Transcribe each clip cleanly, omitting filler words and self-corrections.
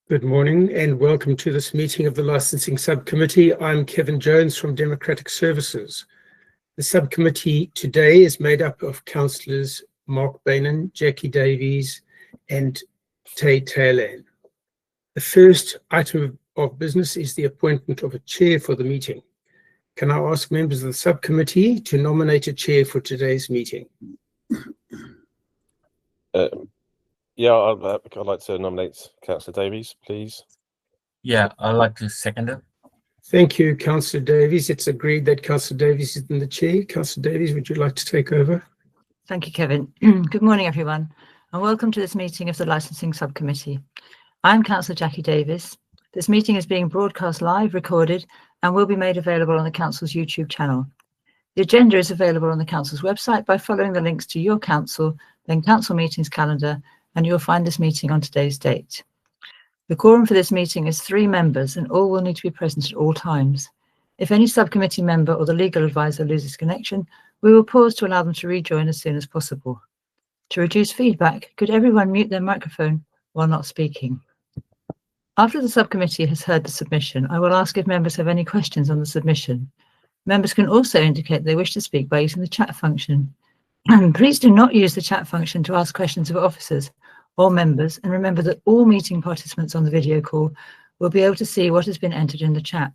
Good morning and welcome to this meeting of the Licensing Subcommittee. I'm Kevin Jones from Democratic Services. The subcommittee today is made up of Councillors Mark Bainan, Jackie Davies and Tay Taylor. The first item of business is the appointment of a chair for the meeting. Can I ask members of the subcommittee to nominate a chair for today's meeting? Yeah, I'd like to nominate Councillor Davies, please. Yeah, I'd like to second it. Thank you, Councillor Davies. It's agreed that Councillor Davies is in the chair. Councillor Davies, would you like to take over? Thank you, Kevin. Good morning, everyone, and welcome to this meeting of the Licensing Subcommittee. I'm Councillor Jackie Davies. This meeting is being broadcast live, recorded, and will be made available on the Council's YouTube channel. The agenda is available on the Council's website by following the links to Your Council, then Council Meetings Calendar, and you'll find this meeting on today's date. The quorum for this meeting is 3 members, and all will need to be present at all times. If any subcommittee member or the legal advisor loses connection, we will pause to allow them to rejoin as soon as possible. To reduce feedback, could everyone mute their microphone while not speaking? After the subcommittee has heard the submission, I will ask if members have any questions on the submission. Members can also indicate they wish to speak by using the chat function. Please do not use the chat function to ask questions of officers or members, and remember that all meeting participants on the video call will be able to see what has been entered in the chat.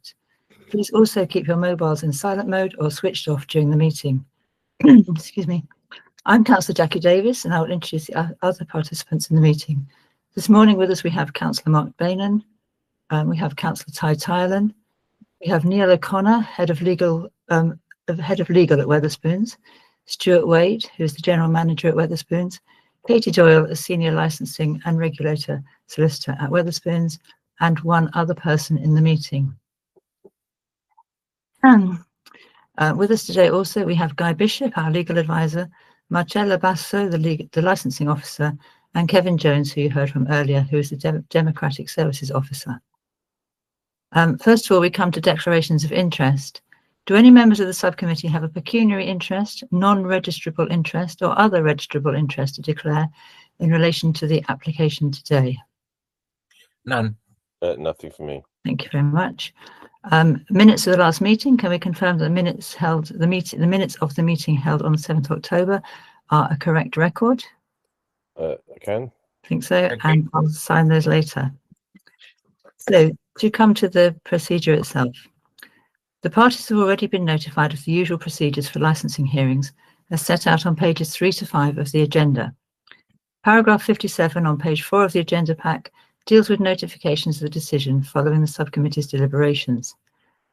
Please also keep your mobiles in silent mode or switched off during the meeting. Excuse me. I'm Councillor Jackie Davies, and I will introduce the other participants in the meeting. This morning with us we have Councillor Mark Bainan, we have Councillor Ty Tylan, we have Neil O'Connor, Head of Legal at Wetherspoons, Stuart Wade, who is the General Manager at Wetherspoons, Katie Doyle, a Senior Licensing and Regulator Solicitor at Wetherspoons, and one other person in the meeting. With us today also we have Guy Bishop, our Legal Advisor, Marcella Basso, the Licensing Officer, and Kevin Jones, who you heard from earlier, who is the Democratic Services Officer. First of all, we come to declarations of interest. Do any members of the subcommittee have a pecuniary interest, non-registrable interest, or other registrable interest to declare in relation to the application today? None. Nothing for me. Thank you very much. Minutes of the last meeting. Can we confirm that the minutes of the meeting held on 7th October are a correct record? I can. I think so, Okay. and I'll sign those later. So, to come to the procedure itself. The parties have already been notified of the usual procedures for licensing hearings as set out on pages 3 to 5 of the agenda. Paragraph 57 on page 4 of the agenda pack deals with notifications of the decision following the subcommittee's deliberations.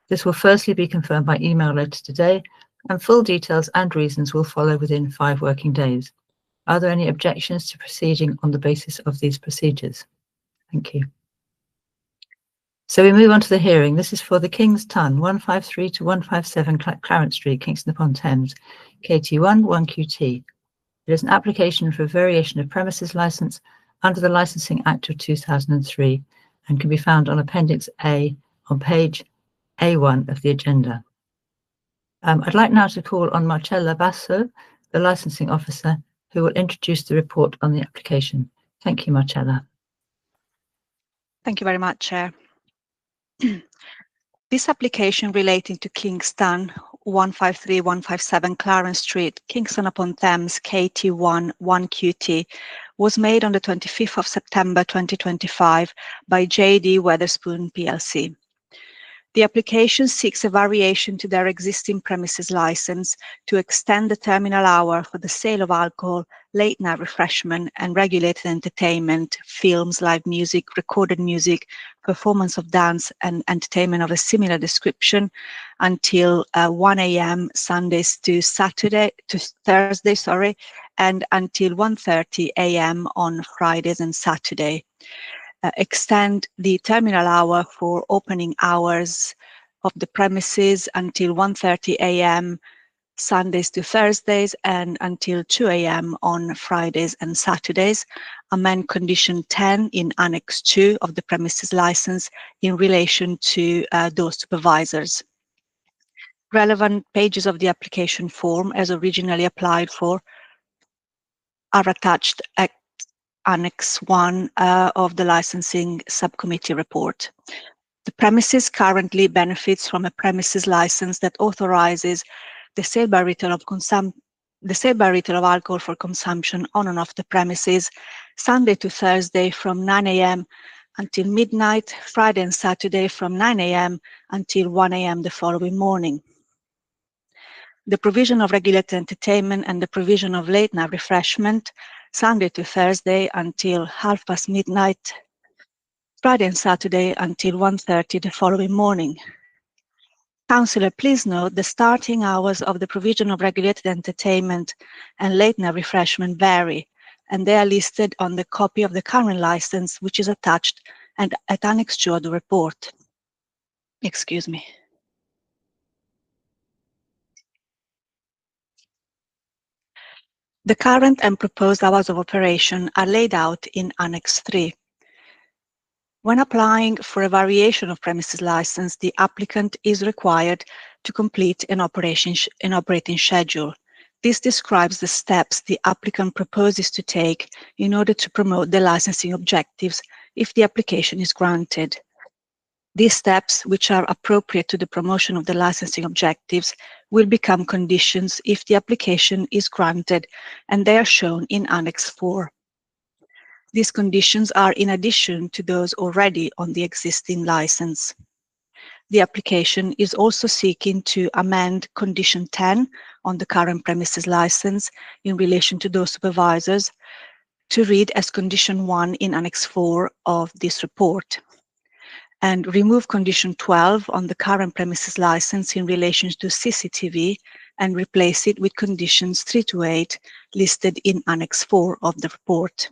This will firstly be confirmed by email later today, and full details and reasons will follow within 5 working days. Are there any objections to proceeding on the basis of these procedures? Thank you. So we move on to the hearing. This is for the Kingston 153 to 157 Clarence Street, Kingston upon Thames, KT1 1QT. It is an application for a variation of premises licence under the Licensing Act of 2003 and can be found on Appendix A on page A1 of the agenda. I'd like now to call on Marcella Basso, the Licensing Officer, who will introduce the report on the application. Thank you, Marcella. Thank you very much, Chair. This application relating to Kingston 153-157 Clarence Street, Kingston upon Thames, KT1 1QT, was made on the 25th of September 2025 by JD Wetherspoon plc. The application seeks a variation to their existing premises license to extend the terminal hour for the sale of alcohol, late night refreshment and regulated entertainment, films, live music, recorded music, performance of dance and entertainment of a similar description until 1 a.m. Sundays to Thursday, and until 1:30 a.m. on Fridays and Saturday. Extend the terminal hour for opening hours of the premises until 1:30 a.m. Sundays to Thursdays and until 2 a.m. on Fridays and Saturdays. Amend Condition 10 in Annex 2 of the premises license in relation to those supervisors. Relevant pages of the application form as originally applied for are attached Annex 1 of the Licensing Subcommittee report. The premises currently benefits from a premises license that authorizes the sale by retail of alcohol for consumption on and off the premises, Sunday to Thursday from 9 a.m. until midnight, Friday and Saturday from 9 a.m. until 1 a.m. the following morning. The provision of regulated entertainment and the provision of late night refreshment, Sunday to Thursday until midnight, midnight, Friday and Saturday until 1:30 the following morning. Councillor, please note the starting hours of the provision of regulated entertainment and late night refreshment vary, and they are listed on the copy of the current license, which is attached and at Annex 2 of the report. Excuse me. The current and proposed hours of operation are laid out in Annex 3. When applying for a variation of premises license, the applicant is required to complete an operating schedule. This describes the steps the applicant proposes to take in order to promote the licensing objectives if the application is granted. These steps, which are appropriate to the promotion of the licensing objectives, will become conditions if the application is granted, and they are shown in Annex 4. These conditions are in addition to those already on the existing license. The application is also seeking to amend Condition 10 on the current premises license in relation to those supervisors to read as Condition 1 in Annex 4 of this report, and remove Condition 12 on the current premises license in relation to CCTV and replace it with Conditions 3 to 8 listed in Annex 4 of the report.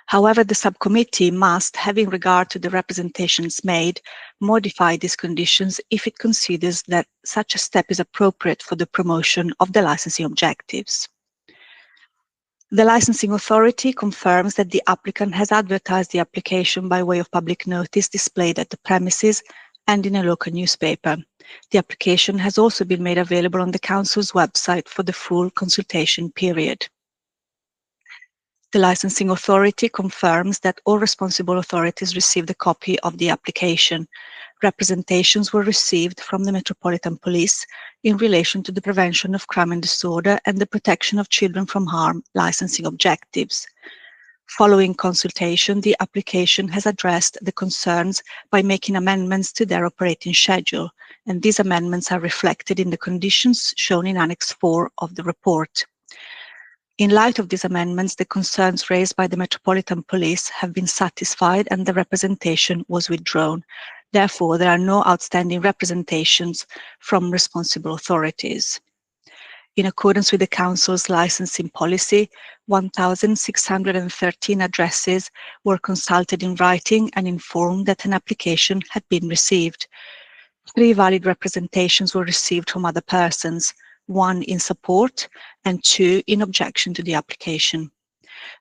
However, the subcommittee must, having regard to the representations made, modify these conditions if it considers that such a step is appropriate for the promotion of the licensing objectives. The licensing authority confirms that the applicant has advertised the application by way of public notice displayed at the premises and in a local newspaper. The application has also been made available on the Council's website for the full consultation period. The licensing authority confirms that all responsible authorities received a copy of the application. Representations were received from the Metropolitan Police in relation to the prevention of crime and disorder and the protection of children from harm licensing objectives. Following consultation, the application has addressed the concerns by making amendments to their operating schedule, and these amendments are reflected in the conditions shown in Annex 4 of the report. In light of these amendments, the concerns raised by the Metropolitan Police have been satisfied and the representation was withdrawn. Therefore, there are no outstanding representations from responsible authorities. In accordance with the Council's licensing policy, 1,613 addresses were consulted in writing and informed that an application had been received. 3 valid representations were received from other persons, 1 in support and 2 in objection to the application.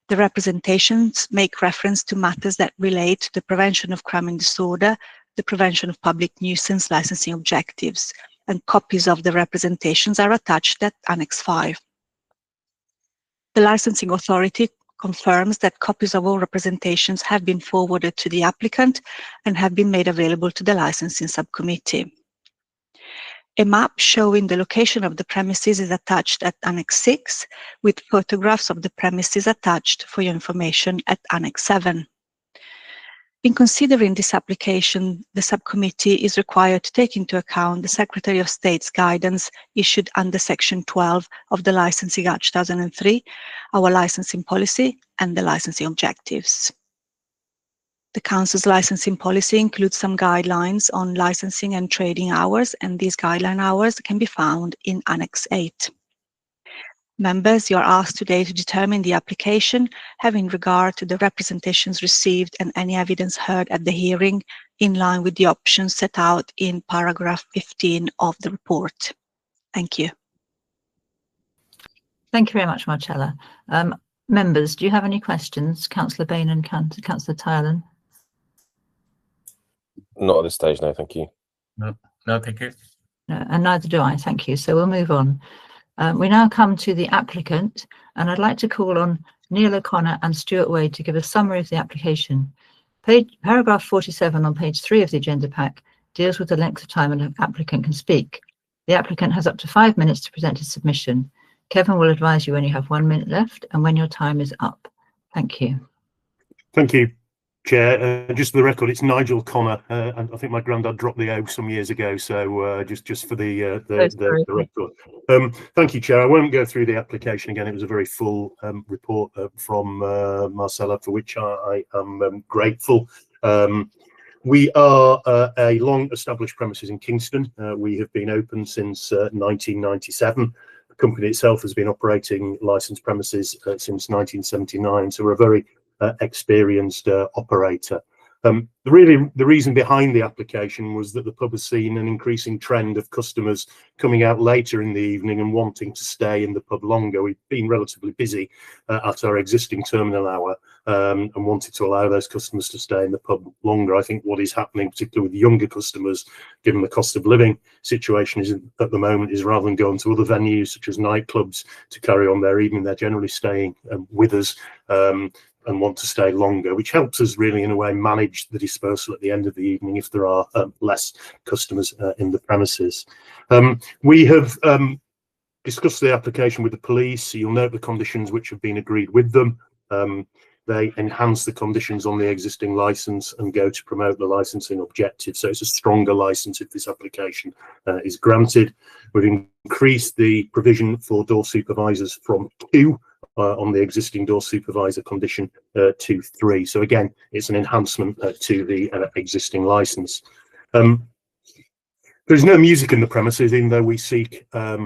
The representations make reference to matters that relate to the prevention of crime and disorder, the prevention of public nuisance licensing objectives, and copies of the representations are attached at Annex 5. The licensing authority confirms that copies of all representations have been forwarded to the applicant and have been made available to the licensing subcommittee. A map showing the location of the premises is attached at Annex 6, with photographs of the premises attached for your information at Annex 7. In considering this application, the subcommittee is required to take into account the Secretary of State's guidance issued under Section 12 of the Licensing Act 2003, our licensing policy, and the licensing objectives. The Council's licensing policy includes some guidelines on licensing and trading hours, and these guideline hours can be found in Annex 8. Members, you are asked today to determine the application, having regard to the representations received and any evidence heard at the hearing, in line with the options set out in paragraph 15 of the report. Thank you. Thank you very much, Marcella. Members, do you have any questions? Councillor Bain and Councillor Tylan? Not at this stage, no, thank you. No, thank you. No, and neither do I, thank you. So we'll move on. We now come to the applicant, and I'd like to call on Neil O'Connor and Stuart Wade to give a summary of the application. Paragraph 47 on page 3 of the agenda pack deals with the length of time an applicant can speak. The applicant has up to 5 minutes to present his submission. Kevin will advise you when you have 1 minute left and when your time is up. Thank you. Thank you, Chair. Just for the record, it's Nigel Connor, and I think my granddad dropped the O some years ago, so just for the record. Thank you, Chair. I won't go through the application again. It was a very full report from Marcella, for which I am grateful. We are a long-established premises in Kingston. We have been open since 1997. The company itself has been operating licensed premises since 1979, so we're a very experienced operator. The reason behind the application was that the pub has seen an increasing trend of customers coming out later in the evening and wanting to stay in the pub longer. We've been relatively busy at our existing terminal hour and wanted to allow those customers to stay in the pub longer. I think what is happening, particularly with younger customers, given the cost of living situation is at the moment, is rather than going to other venues such as nightclubs to carry on their evening, they're generally staying with us and want to stay longer, which helps us really in a way manage the dispersal at the end of the evening if there are less customers in the premises. We have discussed the application with the police. You'll note the conditions which have been agreed with them. They enhance the conditions on the existing licence and go to promote the licensing objective. So it's a stronger licence if this application is granted. We've increased the provision for door supervisors from 2 on the existing door supervisor condition to 3. So again, it's an enhancement to the existing licence. There's no music in the premises, even though we seek, I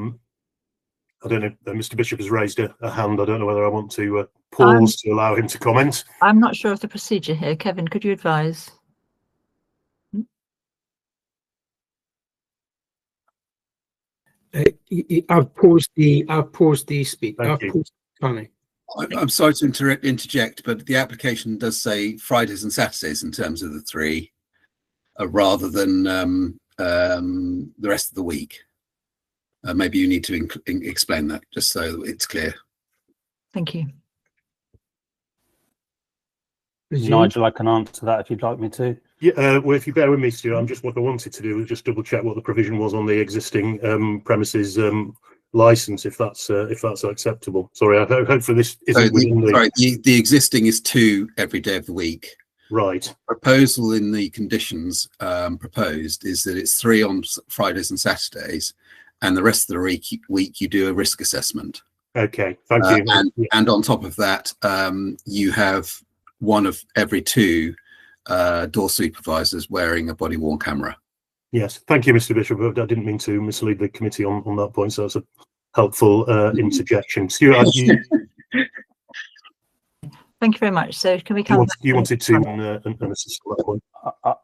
don't know, Mr. Bishop has raised a hand. I don't know whether I want to pause to allow him to comment. I'm not sure of the procedure here. Kevin, could you advise? I'll pause the speak. Thank you. I'm sorry to interject, but the application does say Fridays and Saturdays in terms of the 3, rather than the rest of the week. Maybe you need to explain that just so it's clear. Thank you. Nigel, I can answer that if you'd like me to. Yeah, well, if you bear with me, Stuart, what I wanted to do was just double check what the provision was on the existing premises license, if that's acceptable. Sorry, I hope for this isn't the existing is 2 every day of the week. Right. Proposal in the conditions proposed is that it's 3 on Fridays and Saturdays, and the rest of the week you do a risk assessment. Okay, thank you. And on top of that, you have 1 of every 2 door supervisors wearing a body-worn camera. Yes, thank you, Mr. Bishop. I didn't mean to mislead the committee on that point, so that's a helpful interjection. Stuart, thank you very much. So can we come? You wanted to assist on that point.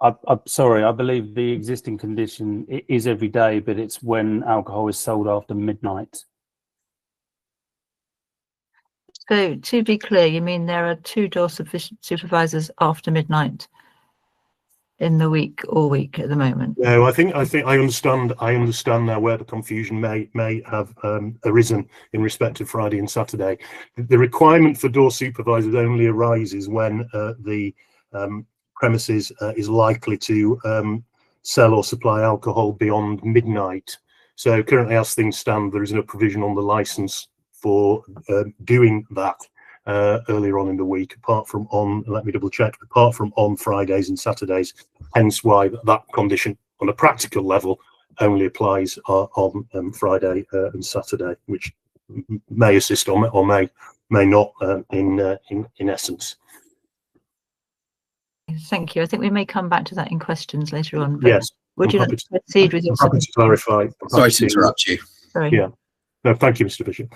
I'm sorry. I believe the existing condition is every day, but it's when alcohol is sold after midnight. So to be clear, you mean there are 2 door supervisors after midnight in the week, all week at the moment? No, I think I understand now where the confusion may have arisen in respect of Friday and Saturday. The requirement for door supervisors only arises when the premises is likely to sell or supply alcohol beyond midnight. So currently, as things stand, there is no provision on the licence for doing that earlier on in the week, apart from let me double check, apart from on Fridays and Saturdays, hence why that condition on a practical level only applies on Friday and Saturday, which may assist or may not in essence. Thank you. I think we may come back to that in questions later on. But yes. Would you like to proceed with your? I'm happy to clarify. Sorry to interrupt you. Sorry. Yeah. No, thank you, Mr. Bishop.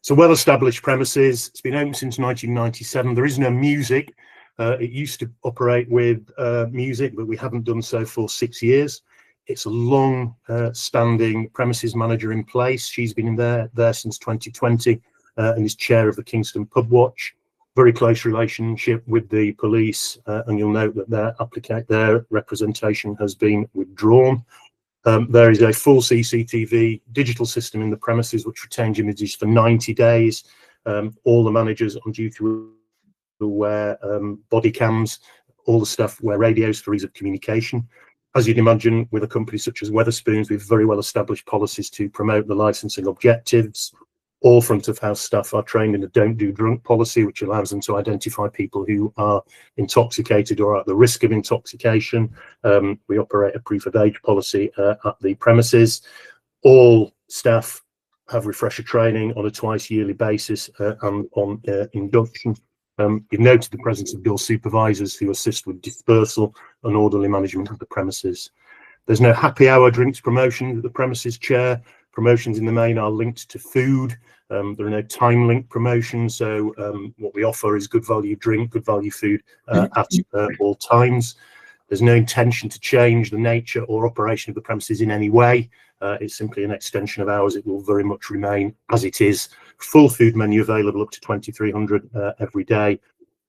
So well-established premises. It's been open since 1997. There is no music. It used to operate with music, but we haven't done so for 6 years. It's a long-standing premises manager in place. She's been there since 2020 and is chair of the Kingston Pub Watch. Very close relationship with the police, and you'll note that their representation has been withdrawn. There is a full CCTV digital system in the premises which retains images for 90 days. All the managers on duty will wear body cams, all the staff wear radios for ease of communication. As you'd imagine, with a company such as Wetherspoons, we've very well established policies to promote the licensing objectives. All front of house staff are trained in a don't do drunk policy, which allows them to identify people who are intoxicated or at the risk of intoxication. We operate a proof of age policy at the premises. All staff have refresher training on a twice yearly basis and on induction. You've noted the presence of door supervisors who assist with dispersal and orderly management of the premises. There's no happy hour drinks promotion at the premises, Chair. Promotions in the main are linked to food. There are no time linked promotions, so what we offer is good value drink, good value food at all times. There's no intention to change the nature or operation of the premises in any way. It's simply an extension of hours. It will very much remain as it is. Full food menu available up to 2,300 every day.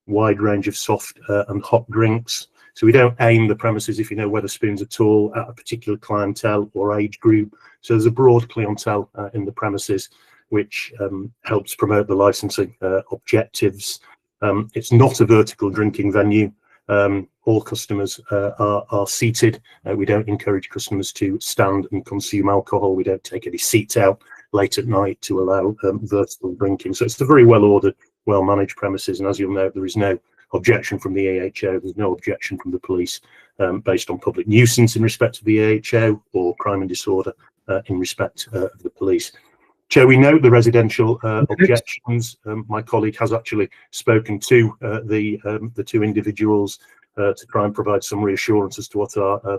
Wide range of soft and hot drinks. So we don't aim the premises, if you know Wetherspoons at all, at a particular clientele or age group. So there's a broad clientele in the premises, which helps promote the licensing objectives. It's not a vertical drinking venue. All customers are seated. We don't encourage customers to stand and consume alcohol. We don't take any seats out late at night to allow vertical drinking. So it's a very well ordered, well managed premises. And as you'll note, there is no objection from the AHO. There's no objection from the police based on public nuisance in respect of the AHO or crime and disorder in respect of the police. Chair, we note the residential objections. My colleague has actually spoken to the two individuals to try and provide some reassurance as to what our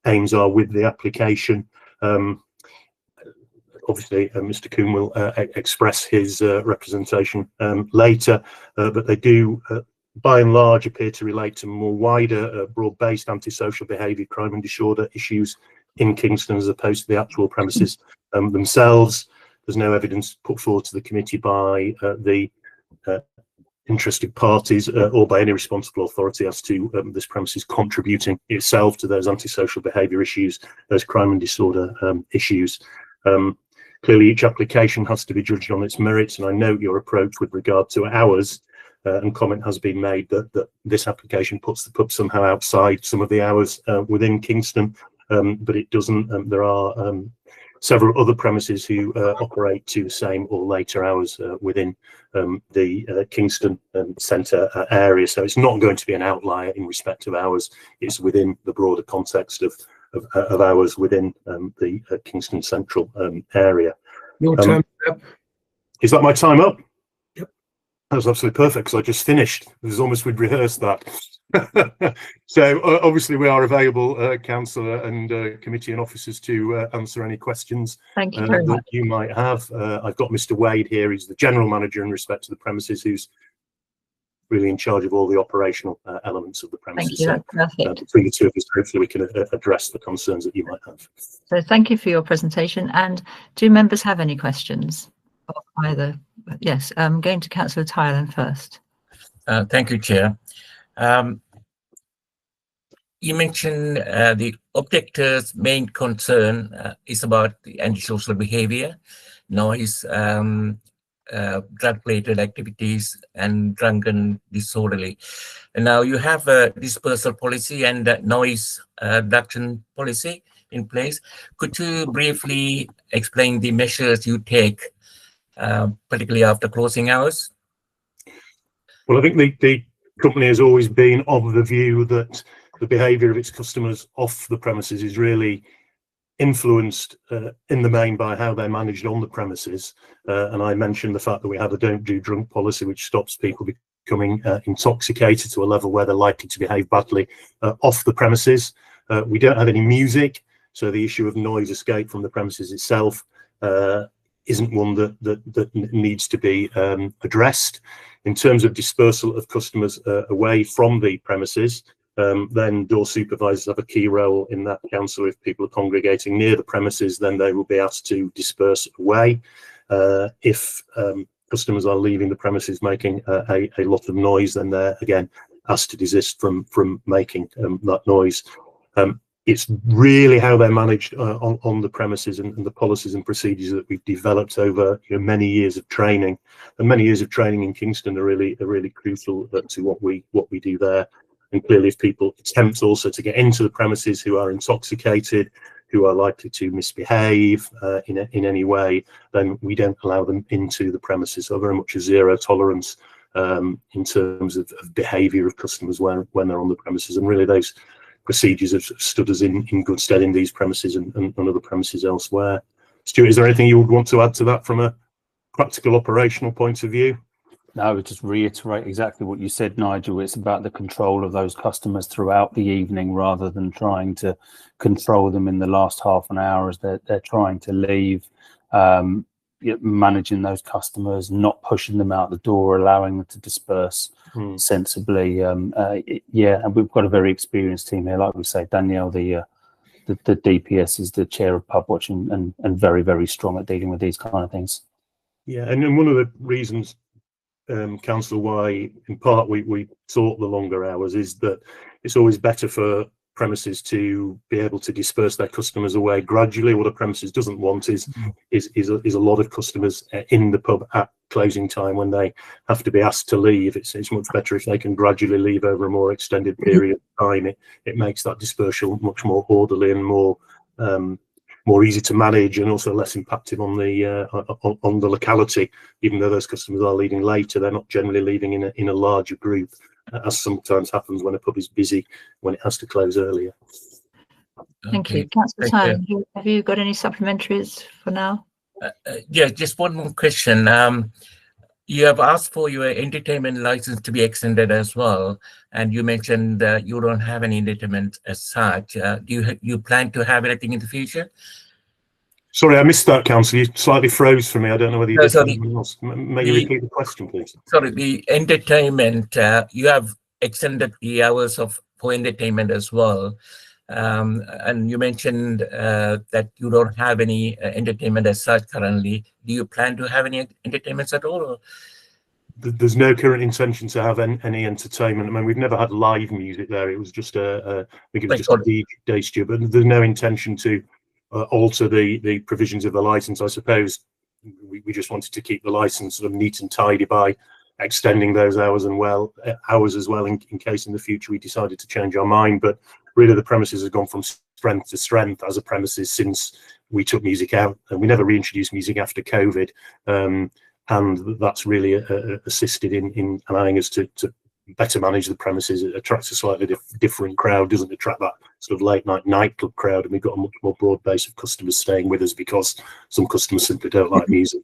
aims are with the application. Obviously, Mr. Coombe will express his representation later, but they do, by and large, appear to relate to more wider, broad-based antisocial behaviour, crime and disorder issues in Kingston as opposed to the actual premises themselves. There's no evidence put forward to the committee by the interested parties or by any responsible authority as to this premises contributing itself to those antisocial behaviour issues, those crime and disorder issues. Clearly, each application has to be judged on its merits, and I note your approach with regard to hours, and comment has been made that this application puts the pub somehow outside some of the hours within Kingston, but it doesn't. There are several other premises who operate to the same or later hours within the Kingston centre area. So it's not going to be an outlier in respect of hours. It's within the broader context of hours within the Kingston Central area. Your time up. Is that my time up? Yep. That was absolutely perfect because I just finished. It was almost we'd rehearsed that. So obviously we are available, councillor and committee and officers, to answer any questions Thank you very much. that you might have. I've got Mr. Wade here. He's the general manager in respect to the premises, who's really in charge of all the operational elements of the premises. Thank you. That's perfect. Between the two of us, hopefully we can address the concerns that you might have. So thank you for your presentation. And do members have any questions of either? Yes, I'm going to Councillor Tylan first. Thank you, Chair. You mentioned the objector's main concern is about the antisocial behaviour, noise, drug-related activities, and drunken disorderly. And now you have a dispersal policy and a noise reduction policy in place. Could you briefly explain the measures you take, particularly after closing hours? Well, I think the company has always been of the view that the behaviour of its customers off the premises is really influenced in the main by how they're managed on the premises. And I mentioned the fact that we have a don't do drunk policy, which stops people becoming intoxicated to a level where they're likely to behave badly off the premises. We don't have any music, so the issue of noise escape from the premises itself isn't one that needs to be addressed. In terms of dispersal of customers away from the premises, then door supervisors have a key role in that. Council, if people are congregating near the premises, then they will be asked to disperse away. If customers are leaving the premises making a lot of noise, then they're again asked to desist from making that noise. it's really how they're managed on the premises and the policies and procedures that we've developed over many years of training. And many years of training in Kingston are really crucial to what we do there. And clearly, if people attempt also to get into the premises who are intoxicated, who are likely to misbehave in any way, then we don't allow them into the premises. So very much a zero tolerance in terms of behaviour of customers when they're on the premises. And really, those procedures have stood us in good stead in these premises and other premises elsewhere. Stuart, is there anything you would want to add to that from a practical operational point of view? No, I would just reiterate exactly what you said, Nigel. It's about the control of those customers throughout the evening rather than trying to control them in the last half an hour as they're trying to leave. Managing those customers, not pushing them out the door, allowing them to disperse sensibly. Yeah, and we've got a very experienced team here. Like we say, Danielle, the DPS, is the chair of pub watching and very strong at dealing with these kind of things. Yeah, and then one of the reasons, Councillor, why in part we sought the longer hours is that it's always better for premises to be able to disperse their customers away gradually. What a premises doesn't want is a lot of customers in the pub at closing time when they have to be asked to leave. It's much better if they can gradually leave over a more extended period of time. It makes that dispersal much more orderly and more easy to manage, and also less impactful on the locality. Even though those customers are leaving later, they're not generally leaving in a larger group, as sometimes happens when a pub is busy when it has to close earlier. Thank you. Councillor Tyne, have you got any supplementaries for now? Yeah, just one more question. You have asked for your entertainment license to be extended as well, and you mentioned that you don't have any entertainment as such. Do you plan to have anything in the future? Sorry, I missed that, Councillor. You slightly froze for me. I don't know whether you did anything else. May you repeat the question, please? Sorry, the entertainment, you have extended the hours for entertainment as well. And you mentioned that you don't have any entertainment as such currently. Do you plan to have any entertainments at all? Or? There's no current intention to have any entertainment. I mean, we've never had live music there. It was just I think it was just a DJ studio, but there's no intention to alter the provisions of the license. I suppose we just wanted to keep the license sort of neat and tidy by extending those hours as well in case in the future we decided to change our mind. But really, the premises has gone from strength to strength as a premises since we took music out, and we never reintroduced music after COVID. And that's really assisted in allowing us to better manage the premises. It attracts a slightly different crowd, doesn't attract that sort of late night nightclub crowd, and we've got a much more broad base of customers staying with us because some customers simply don't like music.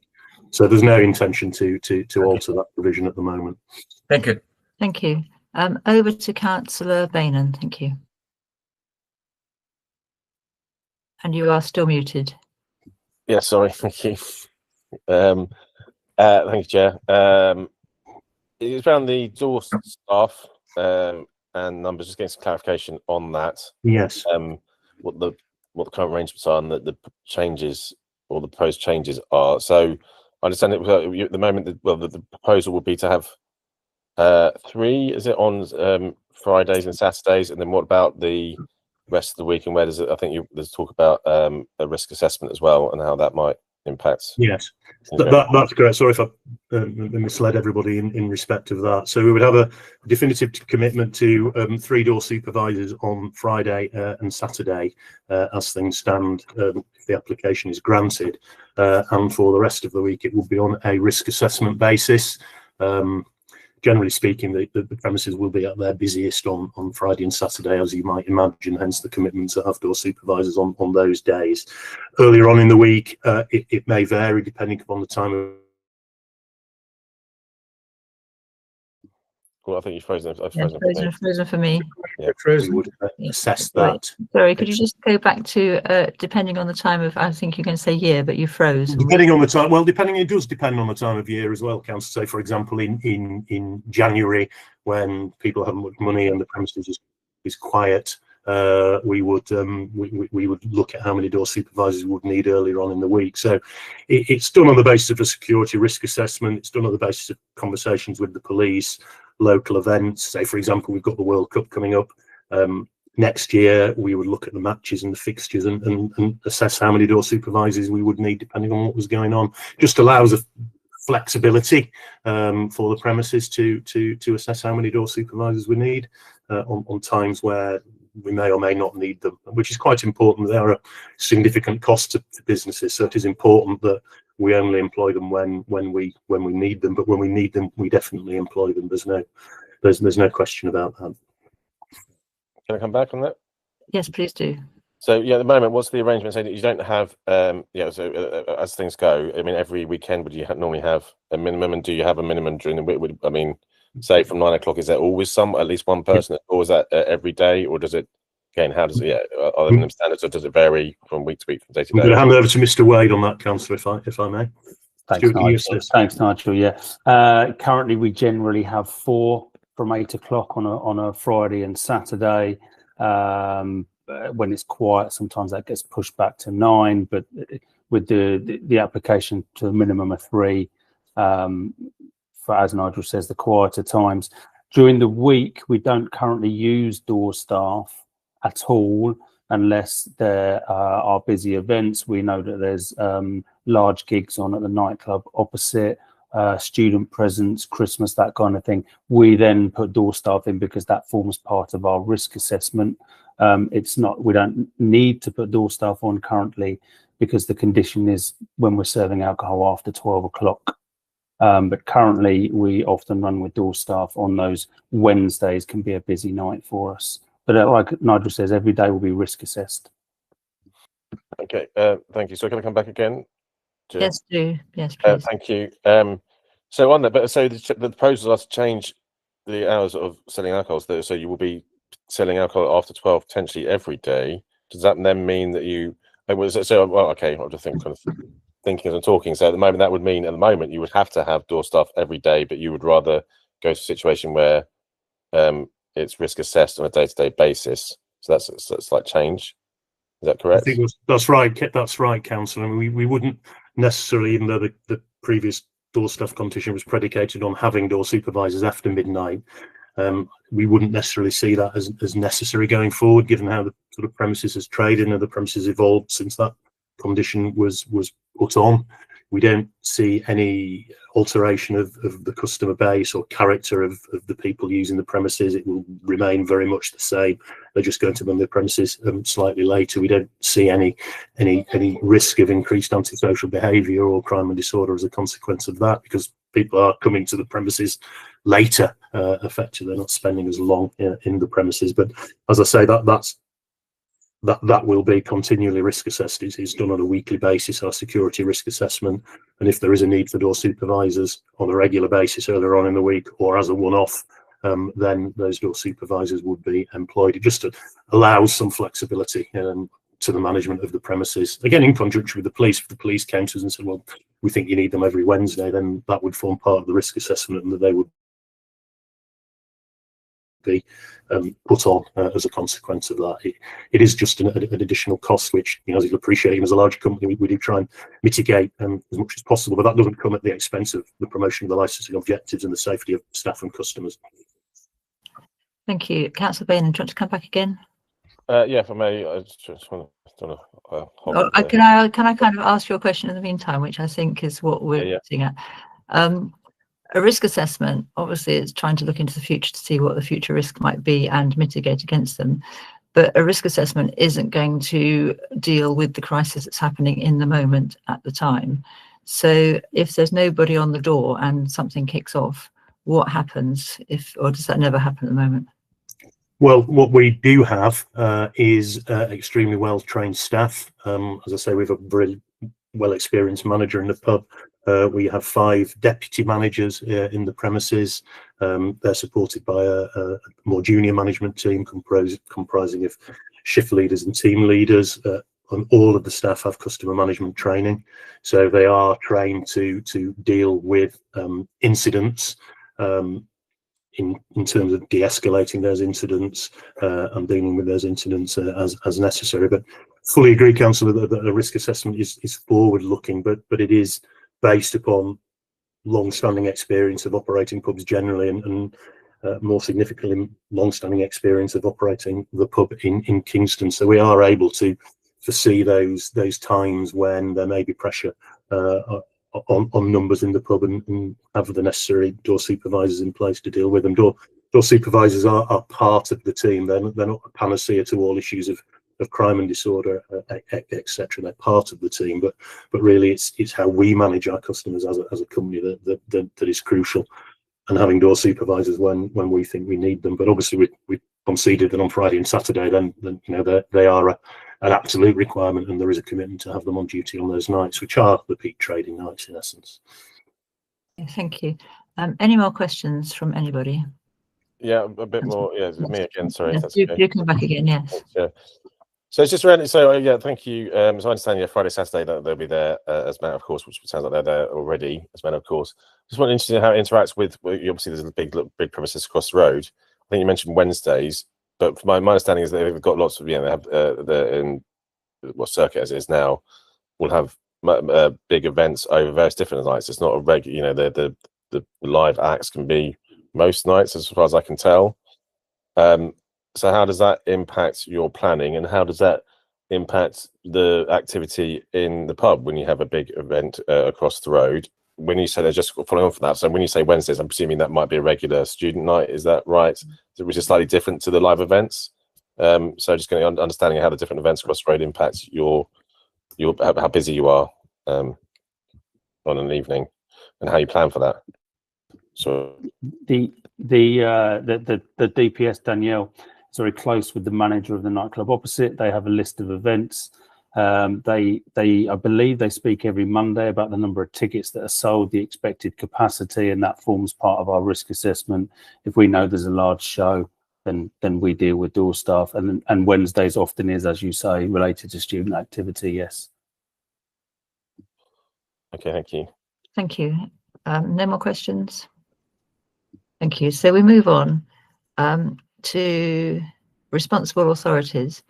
So there's no intention to alter that provision at the moment. Thank you. Thank you. Over to Councillor Bainan. Thank you. And you are still muted. Yeah, sorry. Thank you. Thank you, Chair. It's around the door staff and numbers. Just getting some clarification on that. Yes. What the current arrangements are and the changes or the proposed changes are. So I understand it at the moment. The proposal would be to have 3. Is it on Fridays and Saturdays? And then what about the rest of the week? And where does it? I think there's talk about a risk assessment as well and how that might impact. Yes, that's correct. Sorry if I misled everybody in respect of that. So we would have a definitive commitment to 3 door supervisors on Friday and Saturday as things stand if the application is granted, and for the rest of the week it will be on a risk assessment basis. Generally speaking, the premises will be at their busiest on Friday and Saturday, as you might imagine, hence the commitment to have door supervisors on those days. Earlier on in the week, it may vary depending upon the time of... Well, I think you've frozen. Frozen for me. Yeah, we would assess that. Right. Sorry, could you just go back to depending on the time of? I think you're going to say year, but you froze. Depending on the time. Well, it does depend on the time of year as well. Council, say for example, in January when people haven't much money and the premises is quiet, we would look at how many door supervisors we would need earlier on in the week. So it's done on the basis of a security risk assessment. It's done on the basis of conversations with the police, local events. Say for example, we've got the World Cup coming up next year we would look at the matches and the fixtures and assess how many door supervisors we would need depending on what was going on. Just allows a flexibility for the premises to assess how many door supervisors we need on times where we may or may not need them, which is quite important. There are significant costs to businesses, so it is important that we only employ them when we need them. But when we need them, we definitely employ them. There's no question about that. Can I come back on that? Yes, please do. So yeah, at the moment, what's the arrangement saying that you don't have? Yeah, so as things go, I mean, every weekend would you normally have a minimum, and do you have a minimum during the week? I mean, say from 9 o'clock, is there always at least one person, or is that every day, or does it? Again, how does it? Yeah, are there standards, or does it vary from week to week, from day to day? I'm going to hand over to Mr. Wade on that, Councillor, if I may. Thanks, Nigel. Yeah, currently we generally have 4 from 8 o'clock on a Friday and Saturday. When it's quiet, sometimes that gets pushed back to 9, but with the application to a minimum of 3, for, as Nigel says, the quieter times. During the week, we don't currently use door staff at all unless there are busy events. We know that there's large gigs on at the nightclub opposite, student presence, Christmas, that kind of thing. We then put door staff in because that forms part of our risk assessment. We don't need to put door staff on currently because the condition is when we're serving alcohol after 12 o'clock. But currently we often run with door staff on those Wednesdays, can be a busy night for us. But like Nigel says, every day will be risk assessed. Okay, thank you. So can I come back again? Yes, do. Yes, please. Thank you. So on that, but so the proposals are to change the hours of selling alcohol, so you will be selling alcohol after 12 potentially every day. Does that then mean that you? Well, okay. I'm just thinking as I'm talking. So at the moment, that would mean at the moment you would have to have door staff every day, but you would rather go to a situation where it's risk assessed on a day-to-day basis. So that's a slight change. Is that correct? I think that's right. That's right, Councillor. I mean, we wouldn't necessarily, even though the previous door staff competition was predicated on having door supervisors after midnight, we wouldn't necessarily see that as necessary going forward, given how the sort of premises has traded and the premises evolved since that condition was put on. We don't see any alteration of the customer base or character of the people using the premises. It will remain very much the same. They're just going to run the premises slightly later. We don't see any risk of increased antisocial behaviour or crime and disorder as a consequence of that, because people are coming to the premises later. Effectively, they're not spending as long in the premises. But as I say, that will be continually risk assessed. It's done on a weekly basis, our security risk assessment, and if there is a need for door supervisors on a regular basis earlier on in the week or as a one-off, then those door supervisors would be employed. It just allows some flexibility to the management of the premises. Again, in conjunction with the police, if the police came to us and said, well, we think you need them every Wednesday, then that would form part of the risk assessment and that they would be put on as a consequence of that. It is just an additional cost, which, as you'll appreciate, as a large company, we do try and mitigate as much as possible, but that doesn't come at the expense of the promotion of the licensing objectives and the safety of staff and customers. Thank you. Councillor Bain, do you want to come back again? Yeah, if I may, I just want to can I kind of ask you a question in the meantime, which I think is what we're looking at? A risk assessment, obviously, is trying to look into the future to see what the future risk might be and mitigate against them. But a risk assessment isn't going to deal with the crisis that's happening in the moment at the time. So if there's nobody on the door and something kicks off, what happens or does that never happen at the moment? Well, what we do have is extremely well-trained staff. As I say, we have a very well-experienced manager in the pub. We have 5 deputy managers in the premises. They're supported by a more junior management team comprising of shift leaders and team leaders. And all of the staff have customer management training, so they are trained to deal with incidents in terms of de-escalating those incidents and dealing with those incidents as necessary. But fully agree, Councillor, that a risk assessment is forward-looking, but it is based upon long-standing experience of operating pubs generally, and more significantly long-standing experience of operating the pub in Kingston. So we are able to foresee those times when there may be pressure on numbers in the pub and have the necessary door supervisors in place to deal with them. Door supervisors are part of the team. They're not a panacea to all issues of crime and disorder, etc. They're part of the team, but really it's how we manage our customers as a company that is crucial. And having door supervisors when we think we need them. But obviously we conceded that on Friday and Saturday, then you know they are an absolute requirement, and there is a commitment to have them on duty on those nights, which are the peak trading nights in essence. Thank you. Any more questions from anybody? Yeah, a bit more. Yeah, me again. Sorry. Yeah, That's okay. you come back again. Yes. Yeah. So it's just around. So yeah, thank you. So I understand, yeah, Friday, Saturday they'll be there as a matter of course, which sounds like they're there already as a matter of course. Just want to know how it interacts with. Obviously, there's a big premises across the road. I think you mentioned Wednesdays, but my understanding is that they've got lots of, you know, they have the circuit as it is now will have big events over various different nights. It's not a regular, you know, the live acts can be most nights as far as I can tell. So how does that impact your planning, and how does that impact the activity in the pub when you have a big event across the road? When you say, they're just following on from that, so when you say Wednesdays, I'm presuming that might be a regular student night, is that right? Which is slightly different to the live events. So just getting understanding how the different events across the road impact your how busy you are on an evening, and how you plan for that. So the DPS, Danielle, is very close with the manager of the nightclub opposite. They have a list of events. I believe they speak every Monday about the number of tickets that are sold, the expected capacity, and that forms part of our risk assessment. If we know there's a large show, then we deal with door staff, and Wednesdays often is, as you say, related to student activity. Yes. Okay, thank you. Thank you. No more questions. Thank you. So we move on to responsible authorities.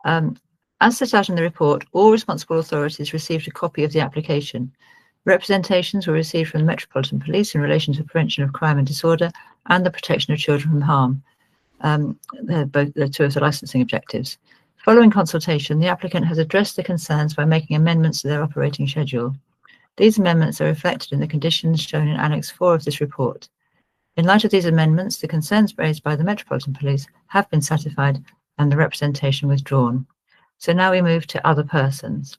As set out in the report, all responsible authorities received a copy of the application. Representations were received from the Metropolitan Police in relation to the prevention of crime and disorder and the protection of children from harm. They're both the two of the licensing objectives. Following consultation, the applicant has addressed the concerns by making amendments to their operating schedule. These amendments are reflected in the conditions shown in Annex 4 of this report. In light of these amendments, the concerns raised by the Metropolitan Police have been satisfied and the representation withdrawn. So now we move to other persons.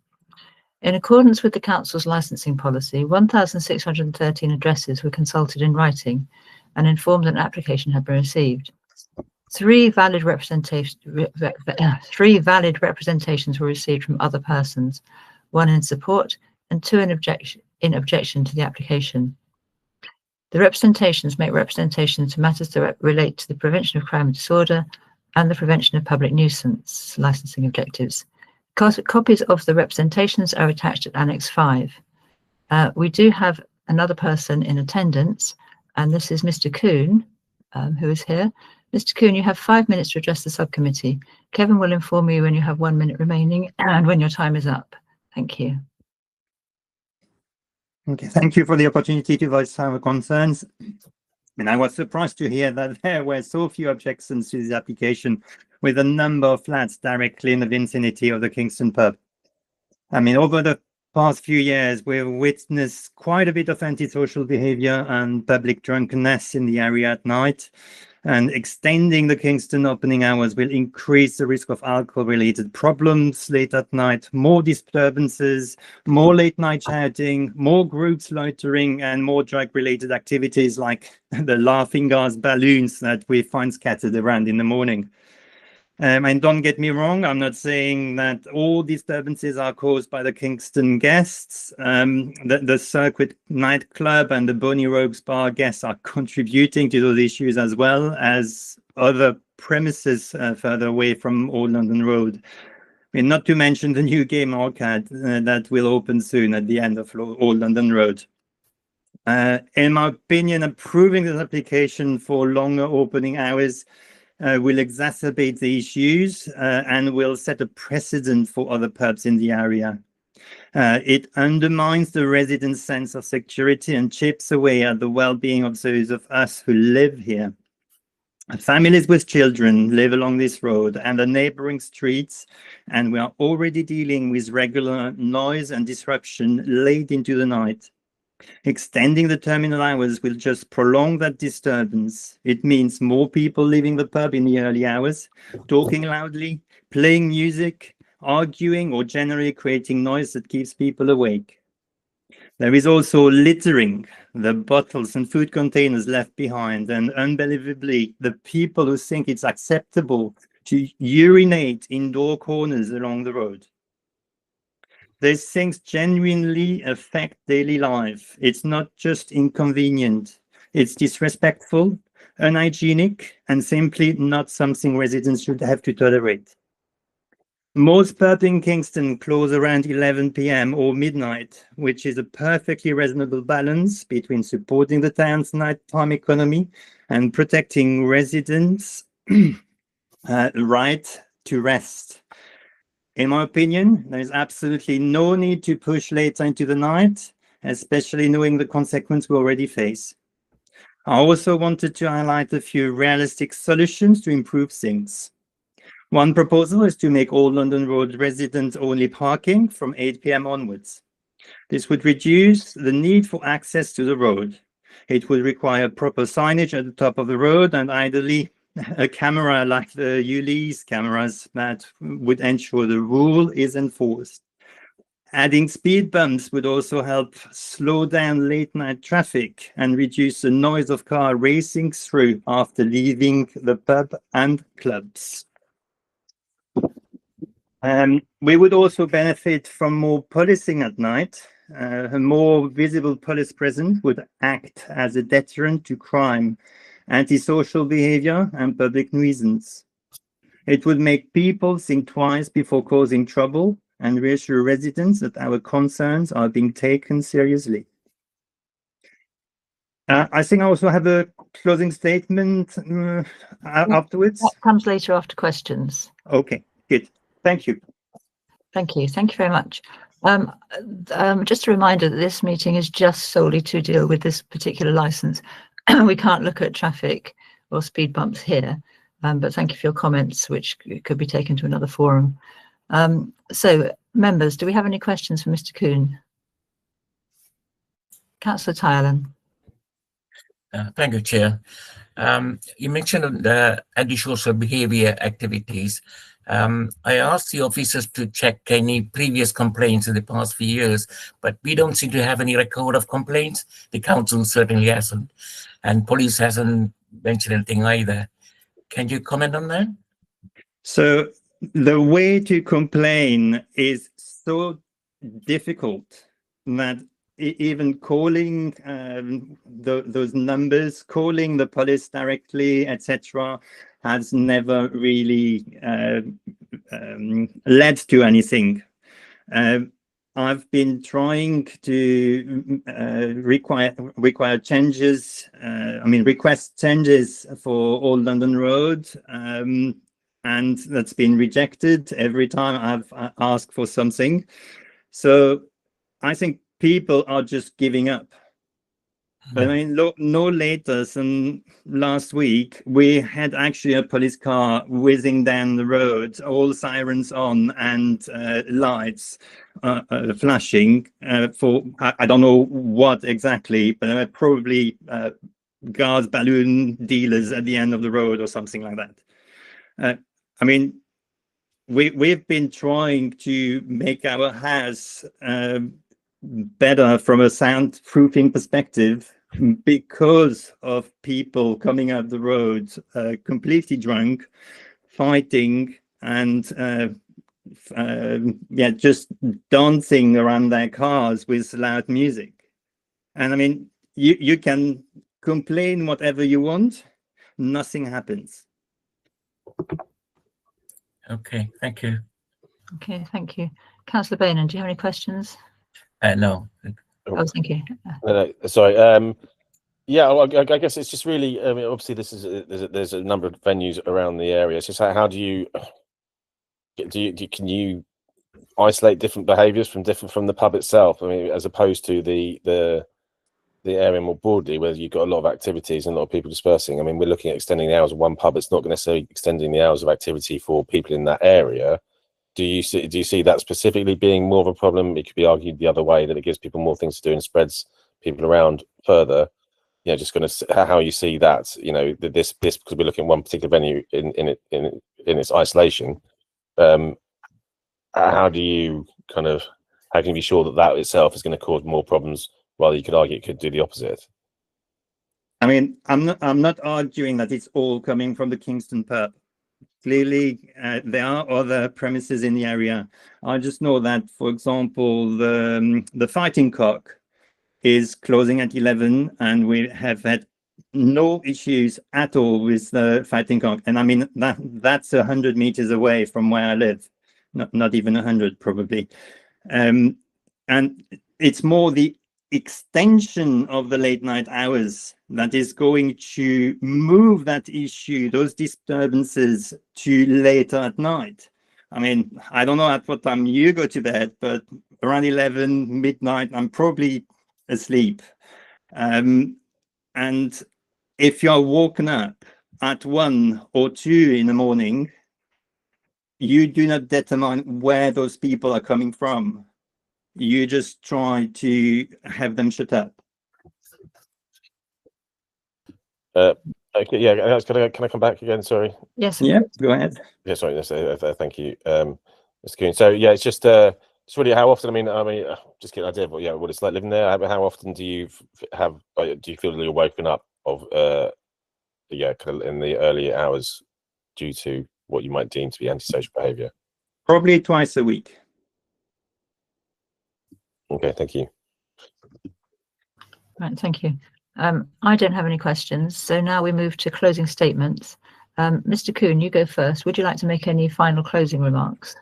In accordance with the Council's licensing policy, 1,613 addresses were consulted in writing and informed that an application had been received. Three valid representations were received from other persons, one in support and two in objection to the application. The representations make representations to matters that relate to the prevention of crime and disorder and the prevention of public nuisance licensing objectives. Copies of the representations are attached at Annex 5. We do have another person in attendance, and this is Mr. Kuhn, who is here. Mr. Kuhn, you have 5 minutes to address the subcommittee. Kevin will inform you when you have 1 minute remaining and when your time is up. Thank you. Okay, thank you for the opportunity to voice our concerns. I was surprised to hear that there were so few objections to this application, with a number of flats directly in the vicinity of the Kingston pub. Over the past few years, we've witnessed quite a bit of antisocial behavior and public drunkenness in the area at night. And extending the Kingston opening hours will increase the risk of alcohol-related problems late at night, more disturbances, more late-night shouting, more groups loitering, and more drug-related activities like the laughing gas balloons that we find scattered around in the morning. And don't get me wrong, I'm not saying that all disturbances are caused by the Kingston guests. The Circuit nightclub and the Bonnie Rogues bar guests are contributing to those issues, as well as other premises further away from Old London Road. Not to mention the new game arcade that will open soon at the end of Old London Road. In my opinion, approving this application for longer opening hours will exacerbate the issues and will set a precedent for other pubs in the area. It undermines the residents' sense of security and chips away at the well-being of those of us who live here. Families with children live along this road and the neighboring streets, and we are already dealing with regular noise and disruption late into the night. Extending the terminal hours will just prolong that disturbance. It means more people leaving the pub in the early hours, talking loudly, playing music, arguing, or generally creating noise that keeps people awake. There is also littering, the bottles and food containers left behind, and unbelievably, the people who think it's acceptable to urinate indoor corners along the road. These things genuinely affect daily life. It's not just inconvenient, it's disrespectful, unhygienic, and simply not something residents should have to tolerate. Most pubs in Kingston close around 11 p.m. or midnight, which is a perfectly reasonable balance between supporting the town's nighttime economy and protecting residents' right to rest. In my opinion, there is absolutely no need to push later into the night, especially knowing the consequence we already face. I also wanted to highlight a few realistic solutions to improve things. One proposal is to make all London Road resident-only parking from 8 p.m. onwards. This would reduce the need for access to the road. It would require proper signage at the top of the road and ideally a camera like the Ulysses cameras that would ensure the rule is enforced. Adding speed bumps would also help slow down late-night traffic and reduce the noise of cars racing through after leaving the pub and clubs. We would also benefit from more policing at night. A more visible police presence would act as a deterrent to crime, antisocial behavior, and public nuisance. It would make people think twice before causing trouble and reassure residents that our concerns are being taken seriously. I think I also have a closing statement afterwards. That comes later after questions. Okay, good. Thank you. Thank you. Thank you very much. Just a reminder that this meeting is just solely to deal with this particular license. We can't look at traffic or speed bumps here, but thank you for your comments, which could be taken to another forum. So, members, do we have any questions for Mr. Kuhn? Councillor Tyerland. Thank you, Chair. You mentioned the antisocial behaviour activities. I asked the officers to check any previous complaints in the past few years, but we don't seem to have any record of complaints. The council certainly hasn't, and police hasn't mentioned anything either. Can you comment on that? So the way to complain is so difficult that even calling those numbers, calling the police directly, etc., has never really led to anything. I've been trying to request changes for all London Road, and that's been rejected every time I've asked for something. So I think people are just giving up. I mean, no later than last week, we had actually a police car whizzing down the road, all sirens on and lights flashing for, I don't know what exactly, but probably gas balloon dealers at the end of the road or something like that. I mean, we've been trying to make our house better from a soundproofing perspective because of people coming out the road completely drunk, fighting, and just dancing around their cars with loud music. And I mean, you can complain whatever you want, nothing happens. Okay, thank you. Okay, thank you. Councillor Bainan, do you have any questions? No. Oh, thank you. No, sorry. Yeah, well, I guess it's just really. I mean, obviously, there's a number of venues around the area. It's just how do you can you isolate different behaviours from the pub itself? I mean, as opposed to the the area more broadly, where you've got a lot of activities and a lot of people dispersing. I mean, we're looking at extending the hours of one pub. It's not necessarily extending the hours of activity for people in that area. Do you see that specifically being more of a problem? It could be argued the other way, that it gives people more things to do and spreads people around further. You know, just going to how you see that. You know, this because we're looking at one particular venue in its isolation. How do you how can you be sure that that itself is going to cause more problems, while you could argue it could do the opposite? I mean, I'm not arguing that it's all coming from the Kingston pub. Clearly, there are other premises in the area. I just know that, for example, the Fighting Cock is closing at 11, and we have had no issues at all with the Fighting Cock. And I mean, that's 100 meters away from where I live, not even 100 probably. And it's more the extension of the late night hours that is going to move that issue, those disturbances, to later at night. I mean, I don't know at what time you go to bed, but around 11, midnight, I'm probably asleep. And if you're woken up at 1 or 2 in the morning, you do not determine where those people are coming from. You just try to have them shut up. Okay, yeah. Can I come back again? Sorry. Yes. Yeah, go ahead. Yeah, sorry. Yes, thank you, Mr. Kuhn. So yeah, it's just really how often. I mean, just get an idea of what it's like living there. How often do you feel that you're woken up of in the early hours due to what you might deem to be antisocial behaviour? Probably twice a week. Okay, thank you. Right, thank you. I don't have any questions, so now we move to closing statements. Mr. Kuhn, you go first. Would you like to make any final closing remarks?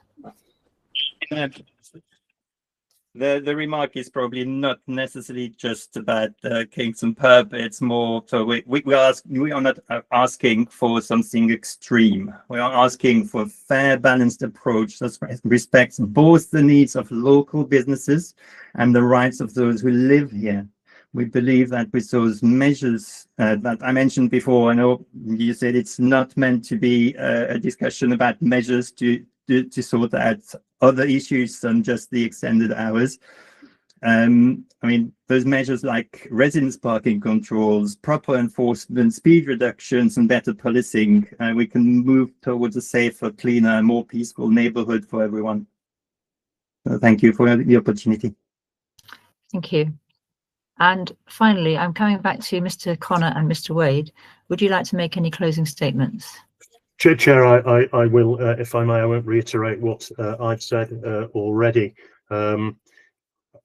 The remark is probably not necessarily just about Kingston pub. It's more so we are not asking for something extreme. We are asking for a fair, balanced approach that respects both the needs of local businesses and the rights of those who live here. We believe that with those measures that I mentioned before, I know you said it's not meant to be a discussion about measures to sort out other issues than just the extended hours. I mean, those measures like residence parking controls, proper enforcement, speed reductions, and better policing, we can move towards a safer, cleaner, more peaceful neighborhood for everyone. So thank you for the opportunity. Thank you. And finally, I'm coming back to Mr. Connor and Mr. Wade. Would you like to make any closing statements? Chair, I will, if I may. I won't reiterate what I've said already.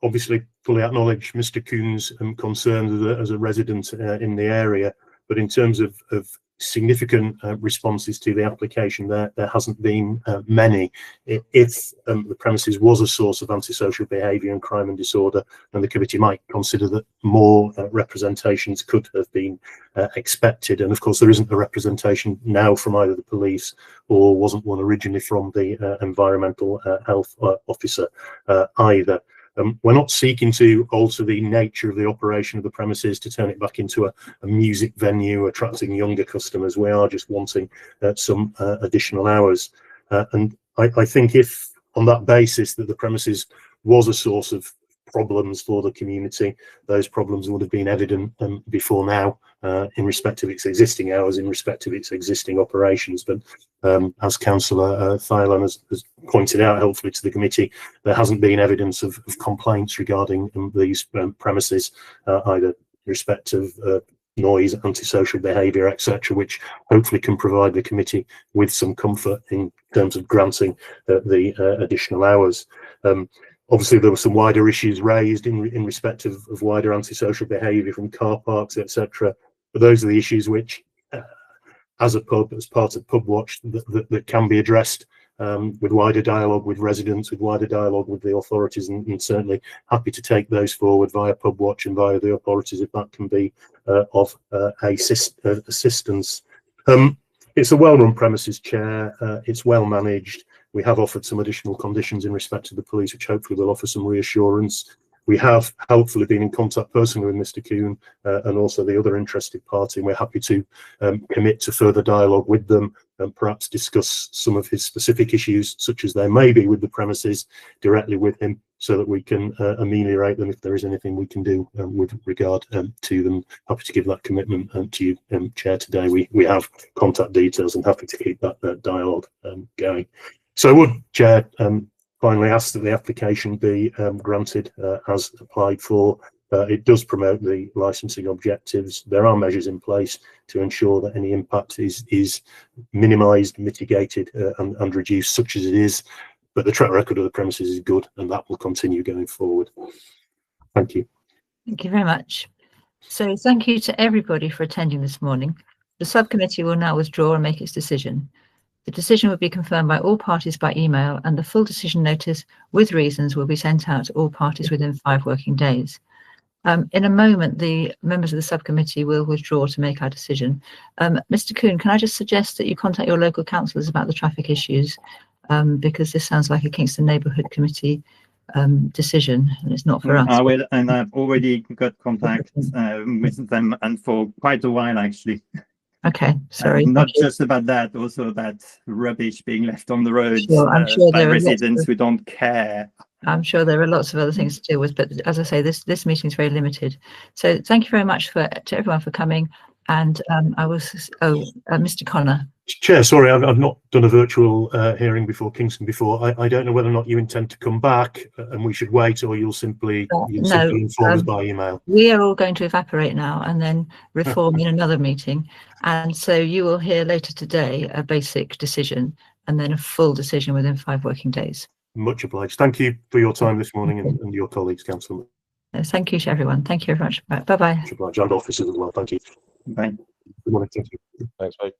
Obviously, fully acknowledge Mr. Kuhn's concerns as a resident in the area, but in terms of significant responses to the application, there hasn't been many. If the premises was a source of antisocial behaviour and crime and disorder, then the committee might consider that more representations could have been expected. And of course, there isn't a representation now from either the police, or wasn't one originally from the environmental health officer either. We're not seeking to alter the nature of the operation of the premises to turn it back into a music venue attracting younger customers. We are just wanting some additional hours. And I think if on that basis that the premises was a source of problems for the community, those problems would have been evident before now in respect of its existing hours, in respect of its existing operations. But as Councillor Thailand has pointed out helpfully to the committee, there hasn't been evidence of complaints regarding these premises, either in respect of noise, antisocial behaviour, etc., which hopefully can provide the committee with some comfort in terms of granting the additional hours. Obviously, there were some wider issues raised in respect of wider antisocial behaviour from car parks, etc. But those are the issues which, as a pub, as part of Pub Watch, that can be addressed with wider dialogue with residents, with wider dialogue with the authorities, and certainly happy to take those forward via Pub Watch and via the authorities if that can be of assistance. It's a well-run premises, Chair. It's well managed. We have offered some additional conditions in respect to the police, which hopefully will offer some reassurance. We have helpfully been in contact personally with Mr. Kuhn and also the other interested party, and we're happy to commit to further dialogue with them and perhaps discuss some of his specific issues, such as there may be with the premises, directly with him, so that we can ameliorate them if there is anything we can do with regard to them. Happy to give that commitment to you, Chair, today. We have contact details and happy to keep that dialogue going. So I would, Chair, finally ask that the application be granted as applied for. It does promote the licensing objectives. There are measures in place to ensure that any impact is minimised, mitigated and reduced, such as it is. But the track record of the premises is good, and that will continue going forward. Thank you. Thank you very much. So thank you to everybody for attending this morning. The subcommittee will now withdraw and make its decision. The decision will be confirmed by all parties by email, and the full decision notice with reasons will be sent out to all parties within 5 working days. In a moment, the members of the subcommittee will withdraw to make our decision. Mr. Kuhn, can I just suggest that you contact your local councillors about the traffic issues, because this sounds like a Kingston Neighbourhood Committee decision, and it's not for us. I will, and I've already got contact with them, and for quite a while actually. Okay, sorry. Not just about that, also about rubbish being left on the roads I'm sure by residents who don't care. I'm sure there are lots of other things to deal with, but as I say, this meeting is very limited. So thank you very much to everyone for coming. And Mr. Connor. Chair, sorry, I've not done a virtual hearing before Kingston before. I don't know whether or not you intend to come back and we should wait, or you'll simply inform us by email. We are all going to evaporate now and then reform in another meeting. And so you will hear later today a basic decision and then a full decision within 5 working days. Much obliged. Thank you for your time this morning and your colleagues, Councillor. Thank you to everyone. Thank you very much. Bye-bye. Much obliged. And officers as well. Thank you. Bye. Good morning. Thank you. Thanks, mate.